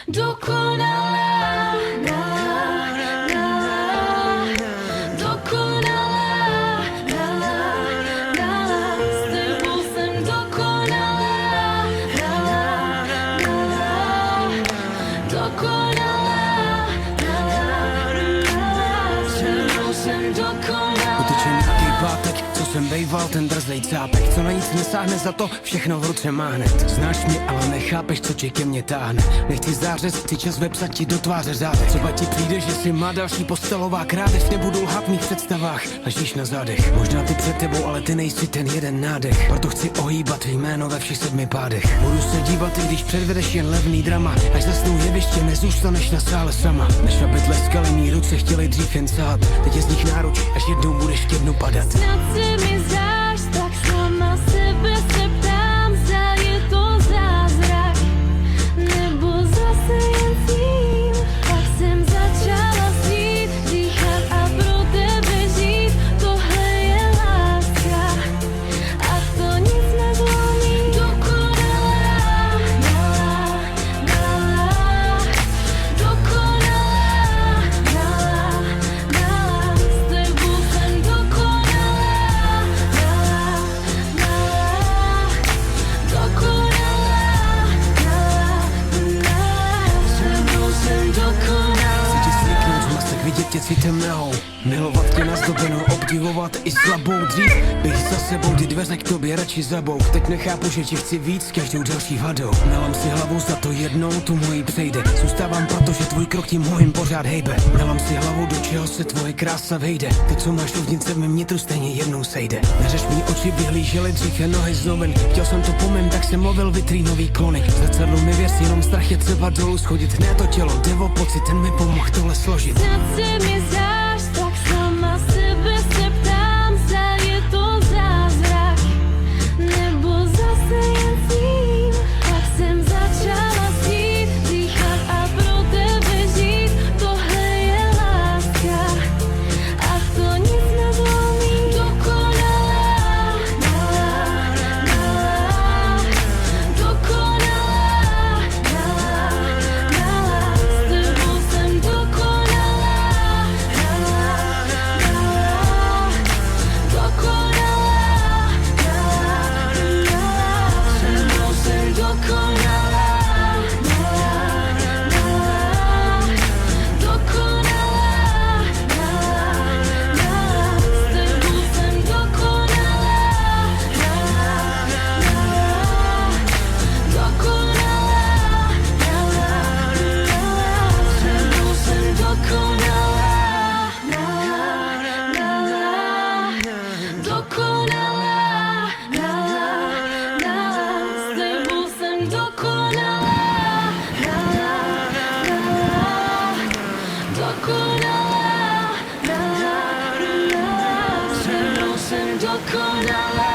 Dokonalá, dokonalá, s tebou jsem dokonalá, dokonalá, s tebou jsem dokonalá. Utečený pátek, co jsem bejval, ten drzej cápek, co na nic nesáhne, za to všechno v ruce má hned. Znáš mě, ale nechápeš, co tě ke mně táhne. Nechci zářez, chci čas vepsat ti do tváře řádek. Třeba ti přijde, že si má další postelová krádež. Nebudu lhat v mých představách, ležíš na zádech. Možná ty před tebou, ale ty nejsi ten jeden nádech. Proto chci ohýbat jméno ve všech 7 pádech. Budu se dívat, i když předvedeš jen levný drama. Až zasnou jeviště, nezůstaneš na sále sama. Než aby tleskali mý ruce, chtěli dřív jen sát. Teď je z nich náruč, až jednou budeš ke dnu padat. Snad se mi zdáš, tak sama sebe se ptám, zda je to zázrak, nebo zase jen tím. Tak jsem začala snít, dýchat a pro tebe žít. Tohle je láska a to nic nezlomí. Dokonalá, dokonalá, s tebou jsem dokonalá, Chci ti sniknout z masek, vidět tě citem nahou. Milovat tě nazdobenou, obdivovat i slabou. Dřív bych za sebou ty dveře k tobě radši zabouk. Teď nechápu, že ti chci víc s každou další vadou. Nalám si hlavu, za to jednou tu moji přejde. Zůstávám, protože tvůj krok tím mojím pořád hejbe. Nalám si hlavu, do čeho se tvoje krása vejde. Ty, co máš uvnitř v mém nitru, stejně jednou sejde. Neřeš mý oči, vyhlížely dřív jen nohy znoven. Chtěl jsem to po mém, tak jsem mluvil vitrínový klonek. Zrcadlu nevěř, jenom strach je třeba dolů schodit. Ne to tělo, jde o pocit, ten mi pomohl tohle složit. Snad se mi zdáš, tak sama sebe se ptám, zda je to zázrak, nebo zase jen tím. Tak jsem začala snít, dýchat a pro tebe žít. Tohle je láska a to nic nezlomí. Dokonalá, dokonalá, s tebou jsem dokonalá, dokonalá, s tebou jsem dokonalá, dokonalá, s tebou jsem dokonalá, dokonalá, s tebou jsem dokonalá, dokonalá, s tebou jsem dokonalá, dokonalá, s tebou jsem dokonalá.